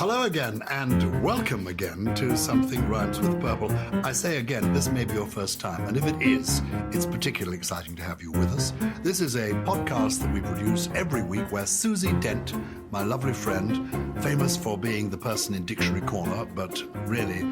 Hello again, and welcome again to Something Rhymes with Purple. I say again, this may be your first time, and if it is, it's particularly exciting to have you with us. This is a podcast that we produce every week where Susie Dent, my lovely friend, famous for being the person in Dictionary Corner, but really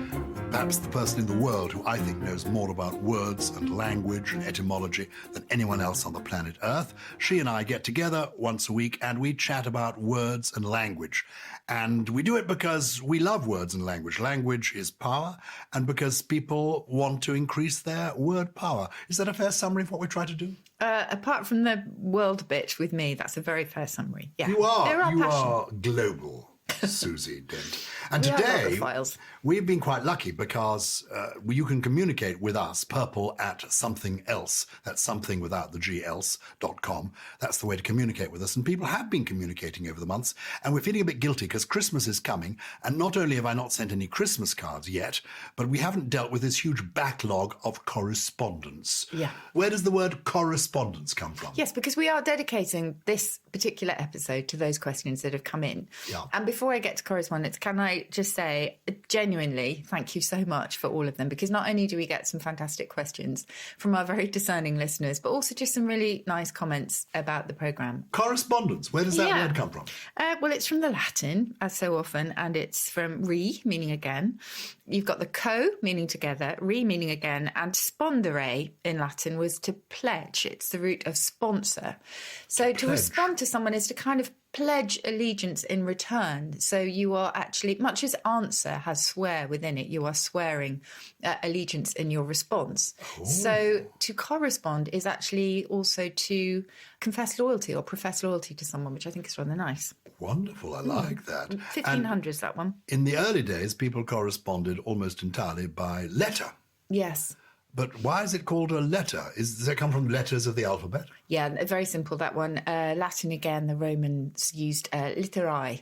perhaps the person in the world who I think knows more about words and language and etymology than anyone else on the planet Earth. She and I get together once a week and we chat about words and language. And we do it because we love words and language. Language is power, and because people want to increase their word power. Is that a fair summary of what we try to do? Apart from the world bit with me, that's a very fair summary. Yeah. You are global, Susie Dent. And today, we've been quite lucky because you can communicate with us, Purple, at Something Else. That's something without the G else.com. That's the way to communicate with us. And people have been communicating over the months. And we're feeling a bit guilty because Christmas is coming. And not only have I not sent any Christmas cards yet, but we haven't dealt with this huge backlog of correspondence. Yeah. Where does the word correspondence come from? Yes, because we are dedicating this particular episode to those questions that have come in. Yeah. And before I get to correspondence, can I just say genuinely thank you so much for all of them, because not only do we get some fantastic questions from our very discerning listeners, but also just some really nice comments about the programme. Correspondence, where does that word come from? Well, it's from the Latin, as so often, and it's from re, meaning again. You've got the co, meaning together, re, meaning again, and spondere in Latin was to pledge. It's the root of sponsor. So to respond to someone is to kind of pledge allegiance in return. So you are actually, much as answer has swear within it, you are swearing allegiance in your response. Oh. So to correspond is actually also to confess loyalty or profess loyalty to someone, which I think is rather nice. Wonderful. I like that. 1500s, that one. In the early days, people corresponded almost entirely by letter. Yes. But why is it called a letter? Does it come from letters of the alphabet? Yeah, very simple, that one. Latin again, the Romans used litterae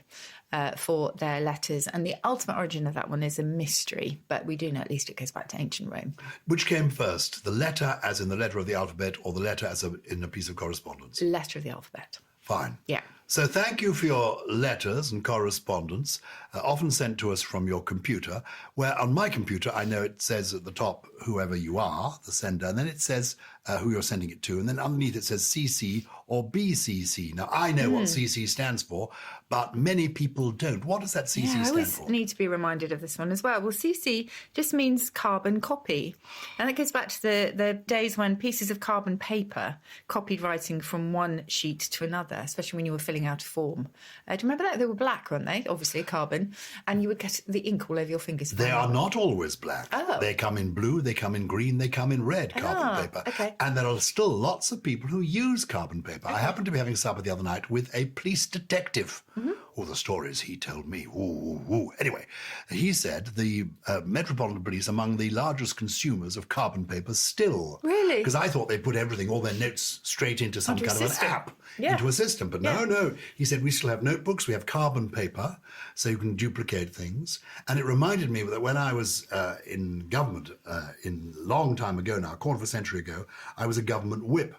for their letters. And the ultimate origin of that one is a mystery. But we do know at least it goes back to ancient Rome. Which came first, the letter as in the letter of the alphabet, or the letter as in a piece of correspondence? Letter of the alphabet. Fine. Yeah. So thank you for your letters and correspondence, often sent to us from your computer, where on my computer I know it says at the top whoever you are, the sender, and then it says who you're sending it to, and then underneath it says CC or BCC. Now, I know what CC stands for, but many people don't. What does that CC stand for? I always need to be reminded of this one as well. Well, CC just means carbon copy, and it goes back to the days when pieces of carbon paper copied writing from one sheet to another, especially when you were filling out a form. Do you remember that? They were black, weren't they? Obviously carbon, and you would get the ink all over your fingers. They are not always black. Oh. They come in blue, they come in green, they come in red carbon paper. Okay. And there are still lots of people who use carbon paper. Okay. I happened to be having supper the other night with a police detective. All the stories he told me. Anyway, he said the Metropolitan Police among the largest consumers of carbon paper still. Really? Because I thought they put everything, all their notes, straight into some kind of an app, into a system. But no. He said we still have notebooks, we have carbon paper, so you can duplicate things. And it reminded me that when I was in government, in a long time ago now, a quarter of a century ago, I was a government whip.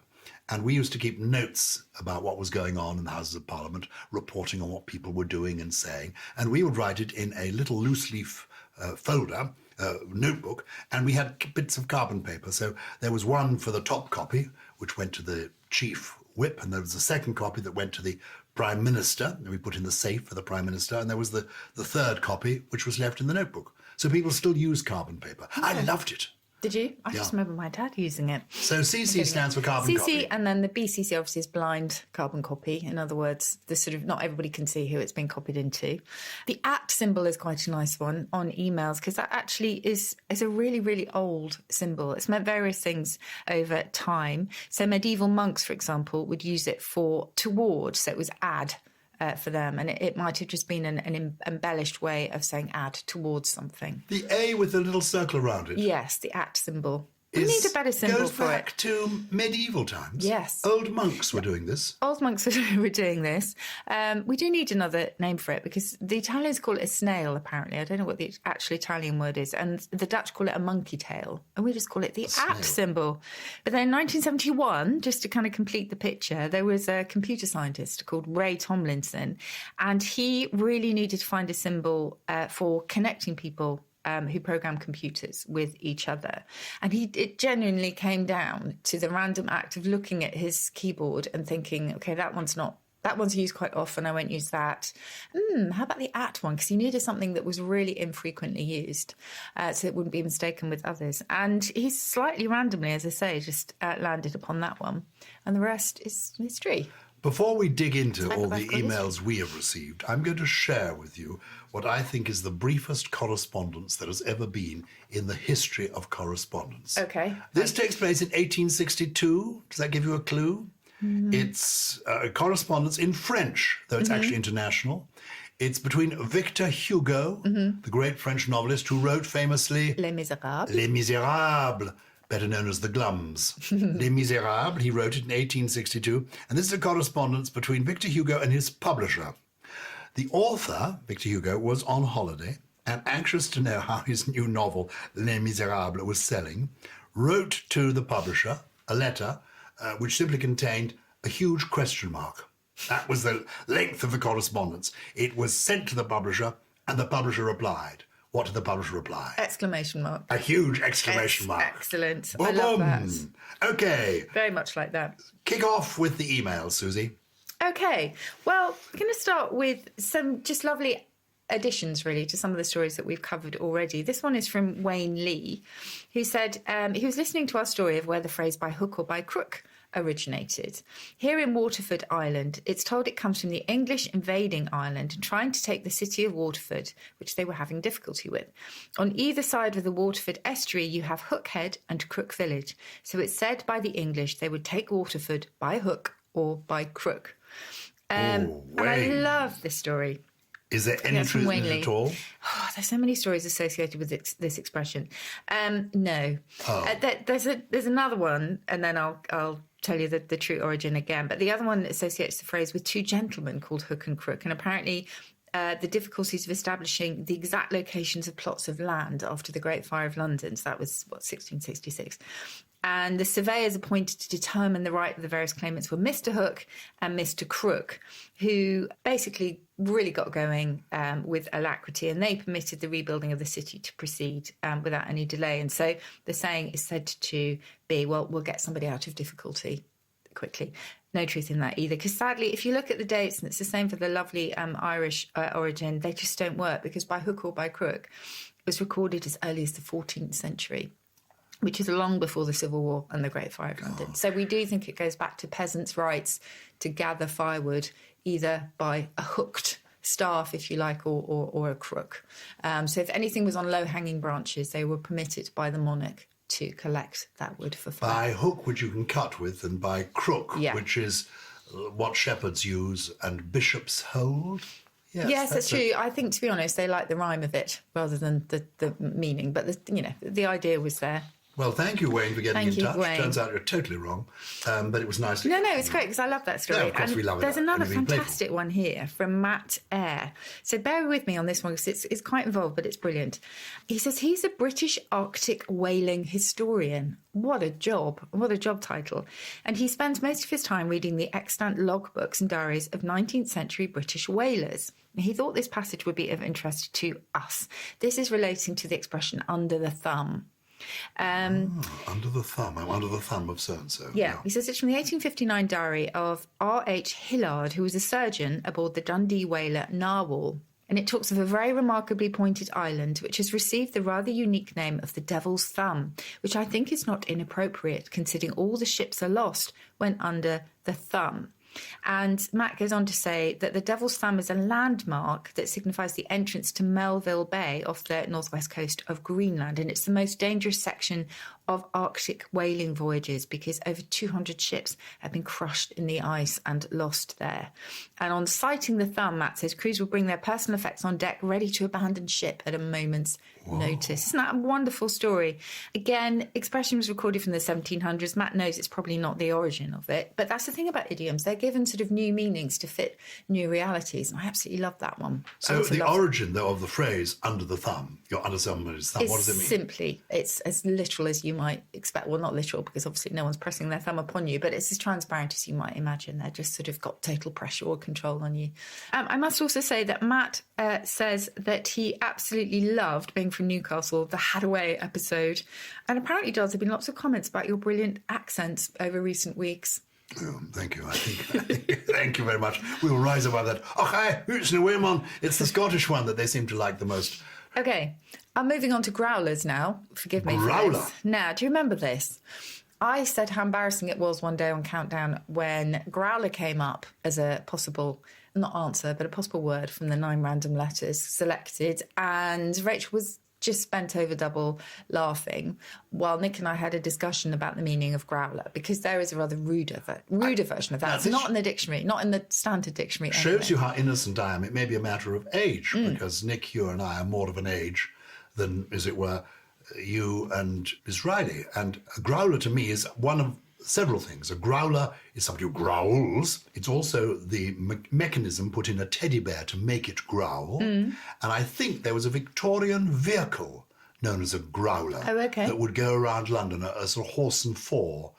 And we used to keep notes about what was going on in the Houses of Parliament, reporting on what people were doing and saying. And we would write it in a little loose leaf folder, notebook, and we had bits of carbon paper. So there was one for the top copy, which went to the chief whip, and there was a second copy that went to the Prime Minister, and we put in the safe for the Prime Minister, and there was the third copy, which was left in the notebook. So people still use carbon paper. Okay. I loved it. Did you? I just remember my dad using it. So CC stands for carbon copy. CC, and then the BCC obviously is blind carbon copy. In other words, the sort of not everybody can see who it's been copied into. The @ symbol is quite a nice one on emails, because that actually is a really, really old symbol. It's meant various things over time. So medieval monks, for example, would use it for towards. So it was add. For them, and it might have just been an embellished way of saying add towards something. The A with the little circle around it. Yes, the @ symbol. We need a better symbol goes for back it. to medieval times. Yes. Old monks were doing this. Old monks were doing this. We do need another name for it because the Italians call it a snail, apparently. I don't know what the actual Italian word is. And the Dutch call it a monkey tail. And we just call it the at symbol. But then in 1971, just to kind of complete the picture, there was a computer scientist called Ray Tomlinson. And he really needed to find a symbol for connecting people who program computers with each other. And it genuinely came down to the random act of looking at his keyboard and thinking, okay, that one's used quite often, I won't use that. How about the at one? Because he needed something that was really infrequently used, so it wouldn't be mistaken with others. And he slightly randomly, as I say, just landed upon that one. And the rest is history. Before we dig into all the emails we have received, I'm going to share with you what I think is the briefest correspondence that has ever been in the history of correspondence. Okay. This takes place in 1862. Does that give you a clue? It's a correspondence in French, though it's actually international. It's between Victor Hugo, the great French novelist who wrote famously Les Miserables. Les Miserables, better known as the Glums. Les Miserables, he wrote it in 1862. And this is a correspondence between Victor Hugo and his publisher. The author, Victor Hugo, was on holiday and anxious to know how his new novel, Les Miserables, was selling, wrote to the publisher a letter which simply contained a huge question mark. That was the length of the correspondence. It was sent to the publisher, and the publisher replied. What did the publisher reply? Exclamation mark. A huge exclamation mark. Excellent. Boom, I love that. Okay. Very much like that. Kick off with the email, Susie. Okay. Well, I'm going to start with some just lovely additions, really, to some of the stories that we've covered already. This one is from Wayne Lee, who said he was listening to our story of where the phrase by hook or by crook originated. Here in Waterford, Ireland, it's told it comes from the English invading Ireland and trying to take the city of Waterford, which they were having difficulty with. On either side of the Waterford estuary, you have Hook Head and Crook Village. So it's said by the English they would take Waterford by hook or by crook. And I love this story. Is there any truth in it at all? Oh, there's so many stories associated with this expression. No. There's another one, and then I'll tell you the true origin again. But the other one associates the phrase with two gentlemen called Hook and Crook. And apparently the difficulties of establishing the exact locations of plots of land after the Great Fire of London. So that was, 1666. And the surveyors appointed to determine the right of the various claimants were Mr. Hook and Mr. Crook, who basically really got going with alacrity, and they permitted the rebuilding of the city to proceed without any delay. And so the saying is said to be, well, we'll get somebody out of difficulty quickly. No truth in that either, because sadly, if you look at the dates, and it's the same for the lovely Irish origin, they just don't work, because by hook or by crook, it was recorded as early as the 14th century. Which is long before the Civil War and the Great Fire of London. So we do think it goes back to peasants' rights to gather firewood either by a hooked staff, if you like, or a crook. So if anything was on low-hanging branches, they were permitted by the monarch to collect that wood for fire. By hook, which you can cut with, and by crook, which is what shepherds use and bishops hold. Yes, that's true. I think, to be honest, they like the rhyme of it rather than the meaning. But the idea was there. Well, thank you, Wayne, for getting in touch. Wayne. Turns out you're totally wrong, but it was nice. No, it's great because I love that story. Yeah, of course, we love it. There's another fantastic one here from Matt Eyre. So bear with me on this one because it's quite involved, but it's brilliant. He says he's a British Arctic whaling historian. What a job title. And he spends most of his time reading the extant logbooks and diaries of 19th century British whalers. He thought this passage would be of interest to us. This is relating to the expression under the thumb. Under the thumb. I'm under the thumb of so-and-so. Yeah, he says it's from the 1859 diary of R.H. Hillard, who was a surgeon aboard the Dundee whaler Narwhal. And it talks of a very remarkably pointed island, which has received the rather unique name of the Devil's Thumb, which I think is not inappropriate, considering all the ships are lost when under the thumb. And Matt goes on to say that the Devil's Thumb is a landmark that signifies the entrance to Melville Bay off the northwest coast of Greenland. And it's the most dangerous section of Arctic whaling voyages because over 200 ships have been crushed in the ice and lost there. And on sighting the thumb, Matt says crews will bring their personal effects on deck ready to abandon ship at a moment's notice. Isn't that a wonderful story? Again, expression was recorded from the 1700s. Matt knows it's probably not the origin of it, but that's the thing about idioms. They're given sort of new meanings to fit new realities, and I absolutely love that one. So the origin, though, of the phrase under the thumb, you're under somebody's thumb, what does it mean? Simply, it's as literal as you might expect. Well, not literal, because obviously no one's pressing their thumb upon you, but it's as transparent as you might imagine. They're just sort of got total pressure or control on you. I must also say that Matt says that he absolutely loved being from Newcastle, the Hadaway episode. And apparently, Giles, there have been lots of comments about your brilliant accents over recent weeks. Oh, thank you. I think thank you very much. We will rise above that. Okay, it's the women. It's the Scottish one that they seem to like the most. Okay, I'm moving on to growlers now. Forgive me Growler. for this. Now, do you remember this? I said how embarrassing it was one day on Countdown when Growler came up as a possible, not answer, but a possible word from the 9 random letters selected, and Rachel was just bent over double laughing while Nick and I had a discussion about the meaning of growler, because there is a rather ruder version of that. It's not in the dictionary, not in the standard dictionary. Shows you how innocent I am. It may be a matter of age, because Nick, you and I are more of an age than, as it were, you and Miss Riley. And a growler to me is one of several things. A growler is somebody who growls. It's also the mechanism put in a teddy bear to make it growl. And I think there was a Victorian vehicle known as a growler that would go around London, a sort of horse and four.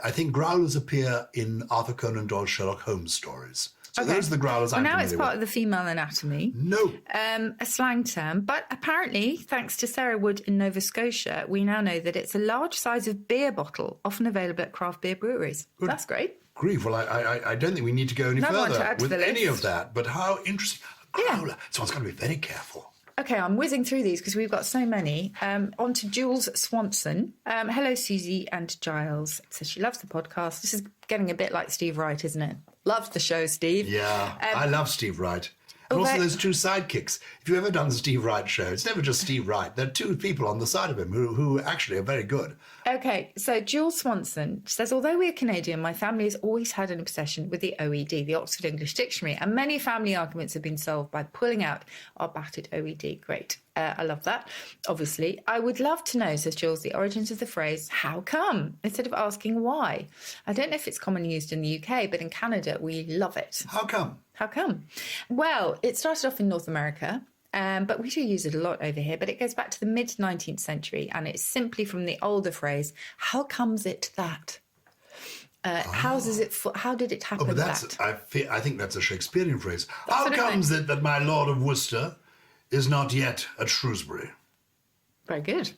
I think growlers appear in Arthur Conan Doyle's Sherlock Holmes stories. So those are the growlers I'm familiar with. Now it's part of the female anatomy. No. A slang term. But apparently, thanks to Sarah Wood in Nova Scotia, we now know that it's a large size of beer bottle, often available at craft beer breweries. Good. That's great. Grief. Well, I don't think we need to go any further with any of that. But how interesting. A growler. Someone's got to be very careful. Okay, I'm whizzing through these because we've got so many. On to Jules Swanson. Hello, Susie and Gyles. Says she loves the podcast. This is getting a bit like Steve Wright, isn't it? Loves the show, Steve. Yeah, I love Steve Wright. And also those two sidekicks. If you've ever done the Steve Wright show, it's never just Steve Wright. There are two people on the side of him who actually are very good. Okay, so Jules Swanson says, although we're Canadian, my family has always had an obsession with the OED, the Oxford English Dictionary, and many family arguments have been solved by pulling out our battered OED. Great. I love that, obviously. I would love to know, says Jules, the origins of the phrase, how come, instead of asking why. I don't know if it's commonly used in the UK, but in Canada, we love it. How come? How come? Well, it started off in North America, but we do use it a lot over here. But it goes back to the mid-19th century, and it's simply from the older phrase, how comes it that? How did it happen that? I think that's a Shakespearean phrase. How comes it that my Lord of Worcester is not yet at Shrewsbury? Very good.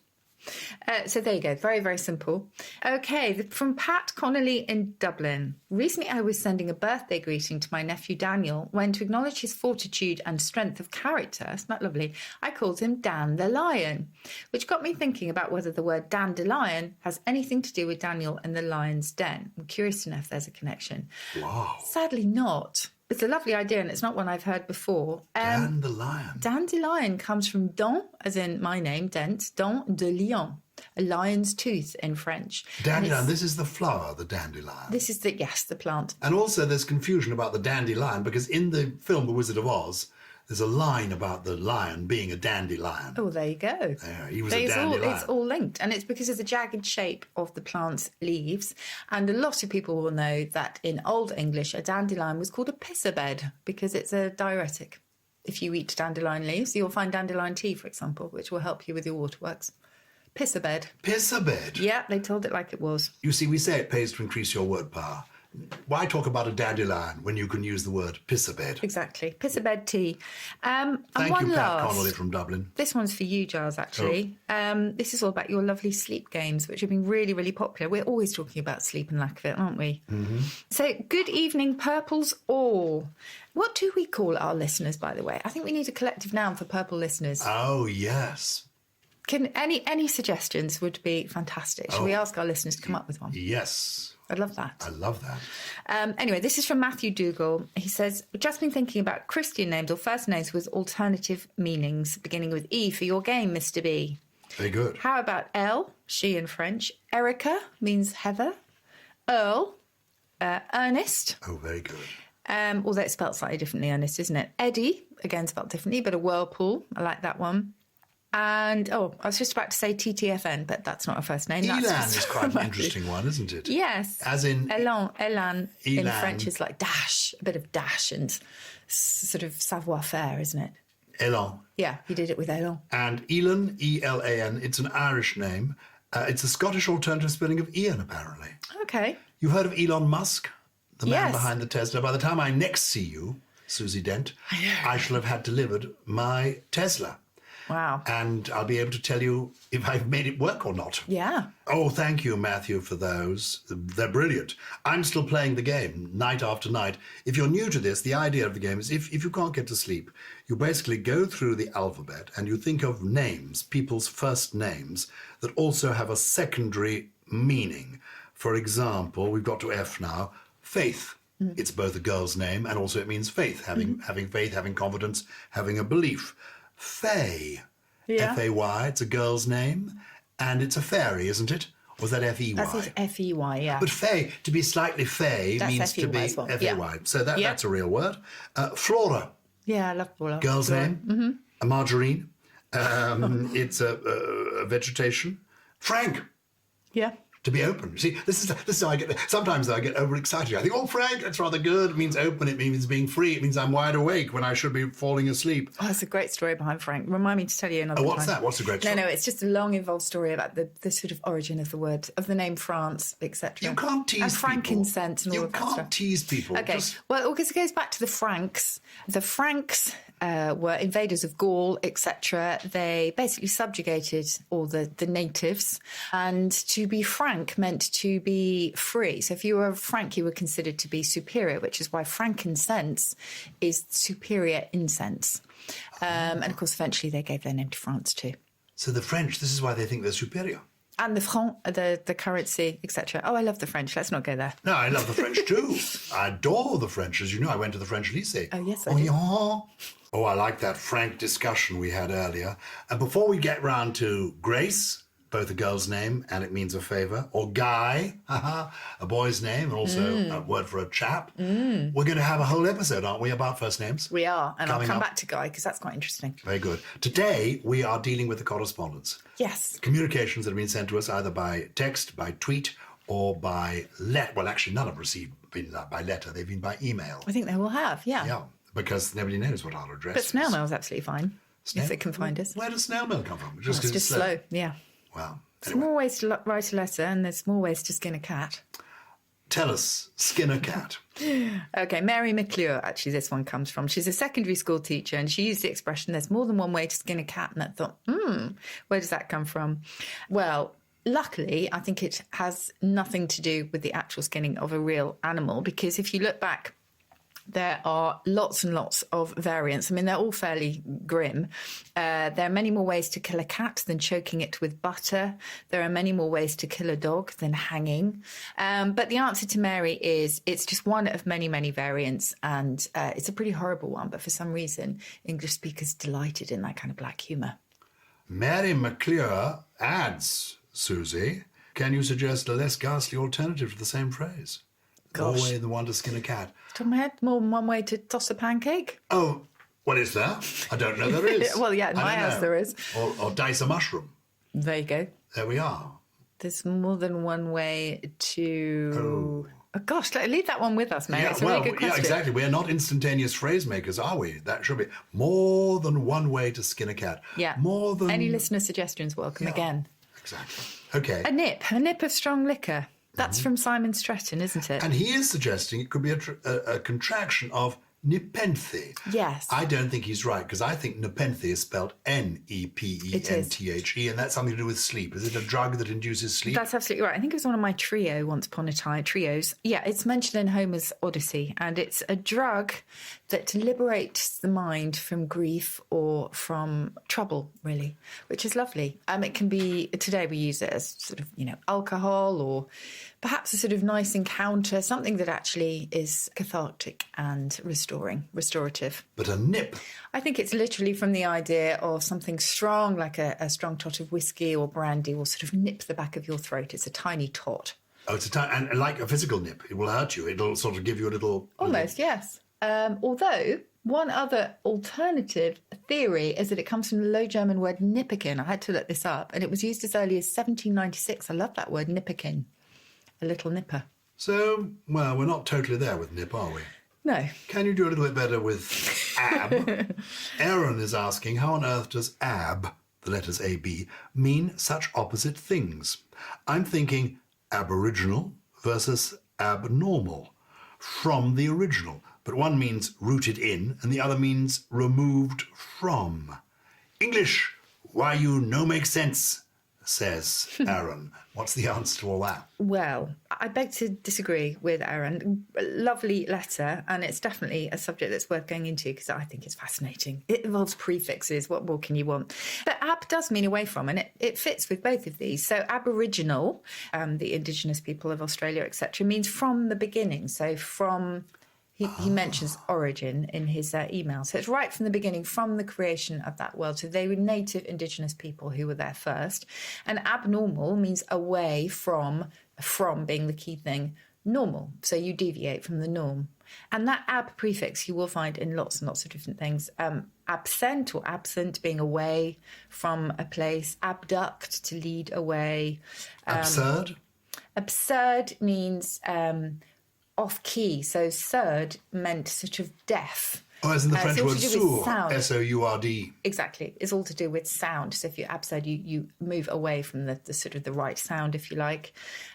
So there you go. Very, very simple. Okay, from Pat Connolly in Dublin. Recently, I was sending a birthday greeting to my nephew Daniel when, to acknowledge his fortitude and strength of character, isn't that lovely, I called him Dan the Lion, which got me thinking about whether the word dandelion has anything to do with Daniel and the lion's den. I'm curious to know if there's a connection. Wow. Sadly not. It's a lovely idea, and it's not one I've heard before. Dandelion. Dandelion comes from dent, as in my name, Dent, dent de lion, a lion's tooth in French. Dandelion, this is the flower, the dandelion. This is the plant. And also there's confusion about the dandelion, because in the film The Wizard of Oz, there's a line about the lion being a dandelion. Oh, there you go. There, he was a dandelion. It's all linked, and it's because of the jagged shape of the plant's leaves. And a lot of people will know that in Old English, a dandelion was called a pissabed because it's a diuretic. If you eat dandelion leaves, you'll find dandelion tea, for example, which will help you with your waterworks. Pissabed. Pissabed? Yeah, they told it like it was. You see, we say it pays to increase your word power. Why talk about a dandelion when you can use the word pissabed? Exactly. Pissabed tea. Thank you, Pat Connolly from Dublin. This one's for you, Gyles, actually. This is all about your lovely sleep games, which have been really, really popular. We're always talking about sleep and lack of it, aren't we? Mm-hmm. So, good evening, purples all. What do we call our listeners, by the way? I think we need a collective noun for purple listeners. Oh, yes. Can any suggestions would be fantastic. Shall we ask our listeners to come up with one? Yes. I'd love that. I love that. Anyway, this is from Matthew Dougal. He says, just been thinking about Christian names or first names with alternative meanings, beginning with E for your game, Mr. B. Very good. How about Elle, she in French? Erica means Heather. Earl, Ernest. Oh, very good. Although it's spelled slightly differently, Ernest, isn't it? Eddie, again spelled differently, but a whirlpool. I like that one. And, I was just about to say TTFN, but that's not a first name. Elan that's is quite an interesting one, isn't it? Yes. As in... Elan in French is like dash, a bit of dash and sort of savoir-faire, isn't it? Elan. Yeah, he did it with Elan. And Elan, E-L-A-N, it's an Irish name. It's a Scottish alternative spelling of Ian, apparently. Okay. You've heard of Elon Musk, the man Yes. behind the Tesla? By the time I next see you, Susie Dent, I shall have had delivered my Tesla. Wow. And I'll be able to tell you if I've made it work or not. Yeah. Oh, thank you, Matthew, for those. They're brilliant. I'm still playing the game night after night. If you're new to this, the idea of the game is if you can't get to sleep, you basically go through the alphabet and you think of names, people's first names, that also have a secondary meaning. For example, we've got to F now, Faith. It's both a girl's name and also it means faith, having faith, having confidence, having a belief. Faye, Yeah. F-A-Y, it's a girl's name, and it's a fairy, isn't it? Or is that F-E-Y? That says F-E-Y, yeah. But Faye, to be slightly Faye, That's means to be F-E-Y as well. F-A-Y. Yeah. So that's a real word. Flora, Yeah, I love Flora. girl's name. A margarine. It's a vegetation. Frank, Yeah. to be open. See, this is how I get. Sometimes I get overexcited. I think, oh, Frank, that's rather good. It means open. It means being free. It means I'm wide awake when I should be falling asleep. Oh, that's a great story behind Frank. Remind me to tell you another time. What's that? What's the great story? No, it's just a long, involved story about the sort of origin of the word, of the name France, etc. You can't tease and people. frankincense and all of that You stuff. can't tease people. Okay, well, because it goes back to the Franks. The Franks were invaders of Gaul, etc. They basically subjugated all the natives, and to be Frank meant to be free. So if you were a Frank, you were considered to be superior, which is why frankincense is superior incense. And of course, eventually they gave their name to France too. So the French, this is why they think they're superior. And the franc, the currency, etc. Oh, I love the French. Let's not go there. No, I love the French too. I adore the French. As you know, I went to the French lycée. Oh, yes, I did. Oh, I like that frank discussion we had earlier. And before we get round to Grace, both a girl's name and it means a favour, or Guy, a boy's name, and also a word for a chap, we're going to have a whole episode, aren't we, about first names? We are. And Coming I'll come up. back to Guy because that's quite interesting. Very good. Today, we are dealing with the correspondence. Yes. Communications that have been sent to us either by text, by tweet, or by letter. Well, actually, none have been by letter. They've been by email. I think they will have, yeah. Yeah, because nobody knows what our address But is. snail mail is absolutely fine if they can find us. Where does snail mail come from? It's 'cause just slow, yeah. Well, There's anyway, more ways to write a letter and there's more ways to skin a cat. tell us, skin a cat. Okay, Mary McClure, actually, this one comes from. She's a secondary school teacher and she used the expression, there's more than one way to skin a cat. And I thought, where does that come from? Well, luckily, I think it has nothing to do with the actual skinning of a real animal, because if you look back, there are lots and lots of variants. I mean, they're all fairly grim. There are many more ways to kill a cat than choking it with butter. There are many more ways to kill a dog than hanging. But the answer to Mary is it's just one of many, many variants. And it's a pretty horrible one. But for some reason, English speakers delighted in that kind of black humour. Mary McClure adds, Susie, can you suggest a less ghastly alternative to the same phrase? Gosh. More way than one to skin a cat. Top of my head, more than one way to toss a pancake. Oh, what is there? I don't know there is. Well, yeah, in I my don't house know. there is. Or dice a mushroom. There you go. There we are. There's more than one way to... Oh, gosh, leave that one with us, Mary. It's a really good question. Yeah, exactly. We're not instantaneous phrase makers, are we? That should be more than one way to skin a cat. Yeah. More than... Any listener suggestions, welcome again. Exactly. Okay. A nip of strong liquor. That's from Simon Stretton, isn't it? And he is suggesting it could be a contraction of Nepenthe. Yes. I don't think he's right, because I think Nepenthe is spelled N-E-P-E-N-T-H-E, and that's something to do with sleep. Is it a drug that induces sleep? That's absolutely right. I think it was one of my once upon a time, trios. Yeah, it's mentioned in Homer's Odyssey, and it's a drug that liberates the mind from grief or from trouble, really, which is lovely. It can be, today we use it as sort of, alcohol or perhaps a sort of nice encounter, something that actually is cathartic and restorative. restorative. But a nip? I think it's literally from the idea of something strong, like a strong tot of whiskey or brandy will sort of nip the back of your throat. It's a tiny tot. Oh, it's a tiny, and like a physical nip. It will hurt you. It'll sort of give you a little... Almost, yes. Although, one other alternative theory is that it comes from the Low German word nipperkin. I had to look this up, and it was used as early as 1796. I love that word, nipperkin. A little nipper. So, well, we're not totally there with nip, are we? No. Can you do a little bit better with ab? Aaron is asking, how on earth does ab, the letters A-B, mean such opposite things? I'm thinking aboriginal versus abnormal, from the original. But one means rooted in, and the other means removed from. English, why you no make sense, says Aaron. What's the answer to all that? Well, I beg to disagree with Aaron. Lovely letter, and it's definitely a subject that's worth going into because I think it's fascinating. It involves prefixes. What more can you want? But ab does mean away from, and it fits with both of these. So Aboriginal, the indigenous people of Australia, etc., means from the beginning. So from... He mentions origin in his email. So it's right from the beginning, from the creation of that world. So they were native indigenous people who were there first. And abnormal means away from being the key thing, normal. So you deviate from the norm. And that ab prefix you will find in lots and lots of different things. Absent or absent, being away from a place. Abduct, to lead away. Absurd? Absurd means... off key, so surd meant sort of deaf. Oh, as in the French so word sourd, S-O-U-R-D. Exactly, it's all to do with sound. So if you're absurd, you move away from the sort of the right sound, if you like.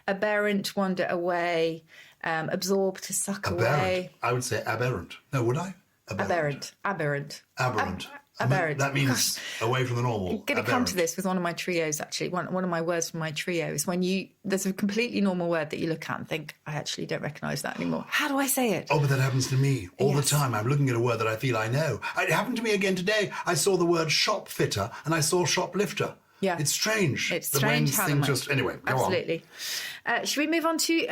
Aberrant, wander away. Absorb, to suck away. I would say aberrant. No, would I? Aberrant. Aberrant. Aberrant. That means away from the normal. I'm going to come to this with one of my trios, actually. One of my words from my trio is when there's a completely normal word that you look at and think, I actually don't recognise that anymore. How do I say it? Oh, but that happens to me all the time. I'm looking at a word that I feel I know. It happened to me again today. I saw the word shop fitter and I saw shoplifter. Yeah. It's strange. It's strange how Anyway, go Absolutely. Should we move on to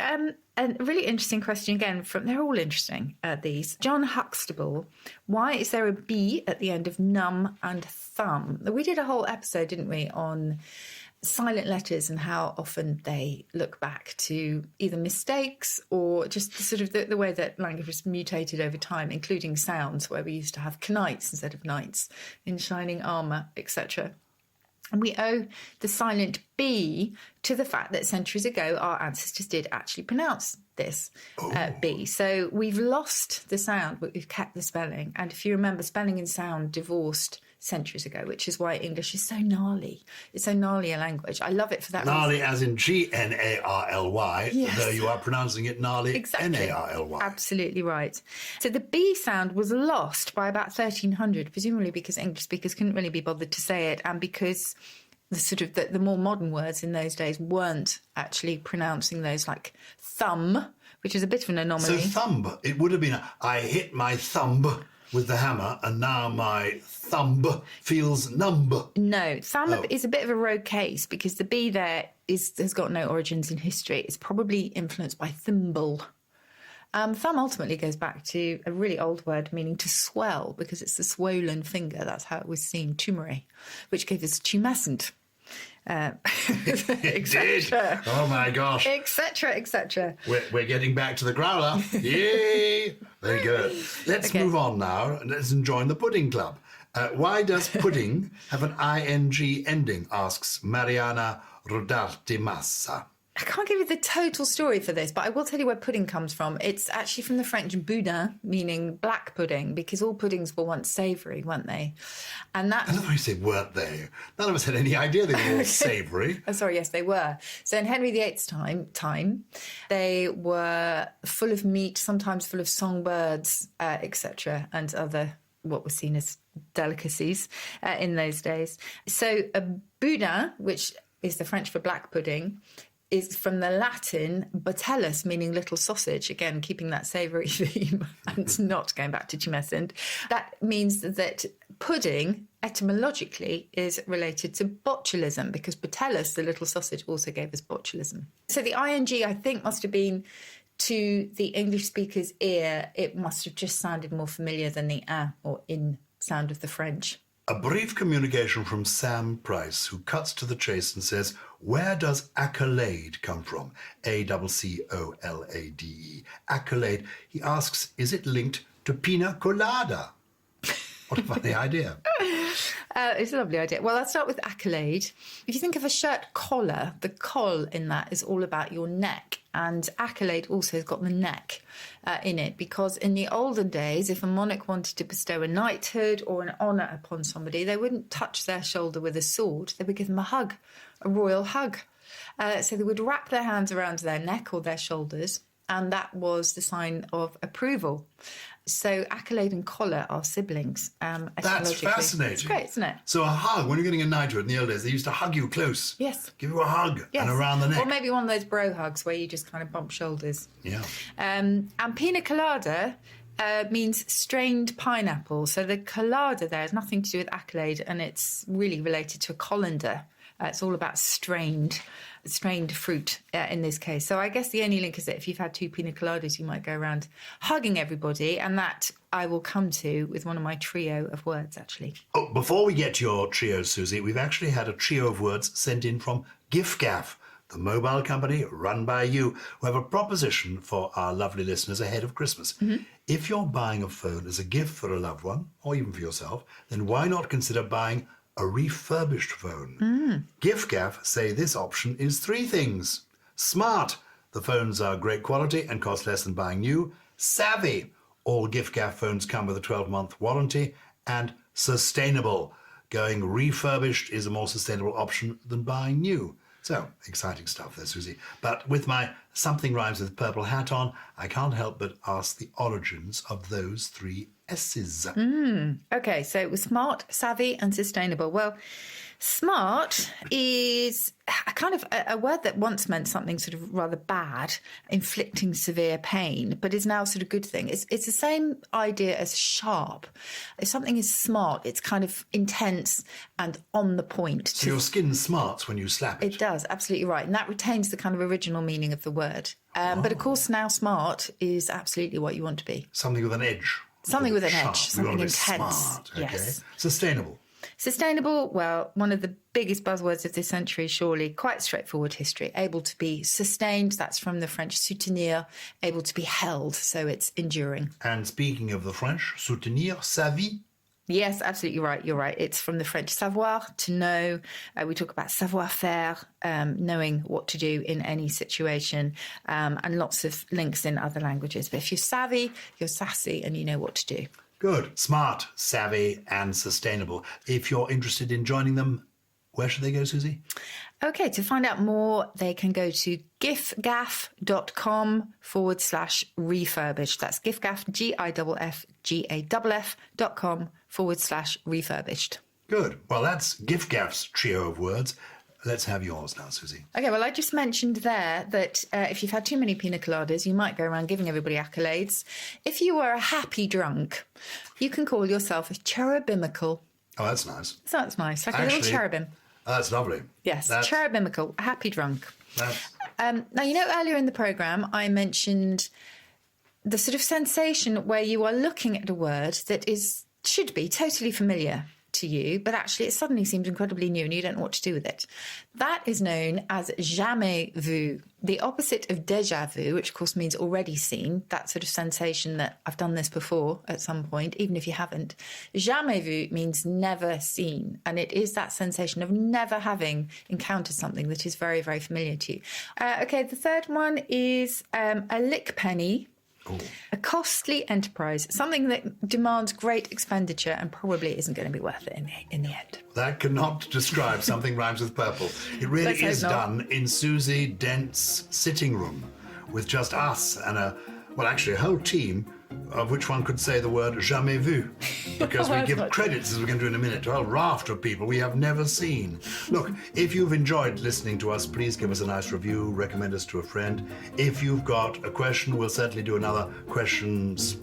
a really interesting question again? They're all interesting, these. John Huxtable. Why is there a B at the end of num and thumb? We did a whole episode, didn't we, on silent letters and how often they look back to either mistakes or just sort of the way that language has mutated over time, including sounds, where we used to have knights instead of knights in shining armour, etc. And we owe the silent B to the fact that centuries ago our ancestors did actually pronounce this B. So we've lost the sound, but we've kept the spelling. And if you remember, spelling and sound divorced centuries ago, which is why English is so gnarly. It's so gnarly a language. I love it for that gnarly reason. As in G-N-A-R-L-Y, yes. Though you are pronouncing it gnarly N-A-R-L-Y. Absolutely right. So the B sound was lost by about 1300, presumably because English speakers couldn't really be bothered to say it, and because the more modern words in those days weren't actually pronouncing those, like thumb, which is a bit of an anomaly. So thumb, it would have been, I hit my thumb with the hammer, and now my thumb feels numb. No, thumb is a bit of a rogue case because the B there has got no origins in history. It's probably influenced by thimble. Thumb ultimately goes back to a really old word meaning to swell because it's the swollen finger. That's how it was seen, tumere, which gave us tumescent. It did. Oh my gosh. Etc. We're getting back to the growler. Yay! Very good. Let's move on now. Let's join the pudding club. Why does pudding have an ing ending? Asks Mariana Rodarte Massa. I can't give you the total story for this, but I will tell you where pudding comes from. It's actually from the French boudin, meaning black pudding, because all puddings were once savoury, weren't they? And that... I love how you say weren't they. None of us had any idea they were all savoury. Oh, sorry, yes, they were. So in Henry VIII's time, they were full of meat, sometimes full of songbirds, etc., and other what was seen as delicacies in those days. So a boudin, which is the French for black pudding, is from the Latin butellus, meaning little sausage, again, keeping that savoury theme and not going back to tumescent. That means that pudding, etymologically, is related to botulism because butellus, the little sausage, also gave us botulism. So the ing, I think, must have been to the English speaker's ear, it must have just sounded more familiar than the or in sound of the French. A brief communication from Sam Price, who cuts to the chase and says, where does accolade come from? A-C-C-O-L-A-D-E. Accolade. He asks, is it linked to pina colada? What a funny idea. It's a lovely idea. Well, I'll start with accolade. If you think of a shirt collar, the col in that is all about your neck. And accolade also has got the neck in it, because in the olden days, if a monarch wanted to bestow a knighthood or an honour upon somebody, they wouldn't touch their shoulder with a sword. They would give them a hug, a royal hug. So they would wrap their hands around their neck or their shoulders, and that was the sign of approval. So accolade and collar are siblings. That's fascinating. It's great, isn't it? So a hug, when you're getting a knighthood in the old days, they used to hug you close. Yes. Give you a hug and around the neck. Or maybe one of those bro hugs where you just kind of bump shoulders. Yeah. And pina colada means strained pineapple. So the colada there has nothing to do with accolade, and it's really related to a colander. It's all about strained fruit in this case. So I guess the only link is that if you've had 2 pina coladas, you might go around hugging everybody, and that I will come to with one of my trio of words, actually. Oh, before we get to your trio, Susie, we've actually had a trio of words sent in from GIFGAF, the mobile company run by you, who have a proposition for our lovely listeners ahead of Christmas. Mm-hmm. If you're buying a phone as a gift for a loved one, or even for yourself, then why not consider buying a refurbished phone? GIFGAF say this option is 3 things. Smart. The phones are great quality and cost less than buying new. Savvy. All GIFGAF phones come with a 12-month warranty. And sustainable. Going refurbished is a more sustainable option than buying new. So, exciting stuff there, Susie. But with my something rhymes with purple hat on, I can't help but ask the origins of those 3 S's. Okay, so it was smart, savvy and sustainable. Well, smart is a kind of a word that once meant something sort of rather bad, inflicting severe pain, but is now sort of good thing. It's the same idea as sharp. If something is smart, it's kind of intense and on the point. So your skin smarts when you slap it. It does, absolutely right. And that retains the kind of original meaning of the word. But of course now smart is absolutely what you want to be. Something with an edge. Something with an sharp. edge, something intense. Smart, okay. Yes. Sustainable. Sustainable, well, one of the biggest buzzwords of this century, surely. Quite straightforward history. Able to be sustained, that's from the French soutenir, able to be held, so it's enduring. And speaking of the French, soutenir, sa vie. Yes, absolutely right. You're right. It's from the French savoir, to know. We talk about savoir-faire, knowing what to do in any situation, and lots of links in other languages. But if you're savvy, you're sassy, and you know what to do. Good. Smart, savvy, and sustainable. If you're interested in joining them, where should they go, Susie? Okay, to find out more, they can go to gifgaff.com/refurbished. That's gifgaff, GIFFGAFF.com/refurbished. Good. Well, that's GIFGAF's trio of words. Let's have yours now, Susie. Okay, well, I just mentioned there that if you've had too many pina coladas, you might go around giving everybody accolades. If you were a happy drunk, you can call yourself a cherubimical. Oh, that's nice. So that's nice, like a little cherubim. That's lovely. Yes, cherubimical, a happy drunk. Now, you know, earlier in the programme, I mentioned the sort of sensation where you are looking at a word that should be totally familiar to you, but actually it suddenly seems incredibly new and you don't know what to do with it. That is known as jamais vu, the opposite of déjà vu, which of course means already seen, that sort of sensation that I've done this before at some point, even if you haven't. Jamais vu means never seen, and it is that sensation of never having encountered something that is very, very familiar to you. Okay, the third one is a lick penny. Ooh. A costly enterprise, something that demands great expenditure and probably isn't going to be worth it in the end. That cannot describe something rhymes with purple. It really is done in Susie Dent's sitting room with just us and a whole team of which one could say the word jamais vu, because we give credits, as we're going to do in a minute, to a whole raft of people we have never seen. Look, if you've enjoyed listening to us, please give us a nice review, recommend us to a friend. If you've got a question, we'll certainly do another questions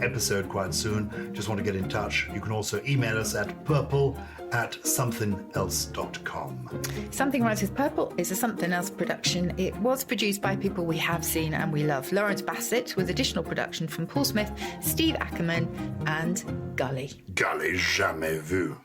episode quite soon. Just want to get in touch. You can also email us at purple at somethingelse.com. Something Rises Purple is a Something Else production. It was produced by people we have seen and we love. Lawrence Bassett, with additional production from Paul Smith, Steve Ackerman and Gully. Gully jamais vu.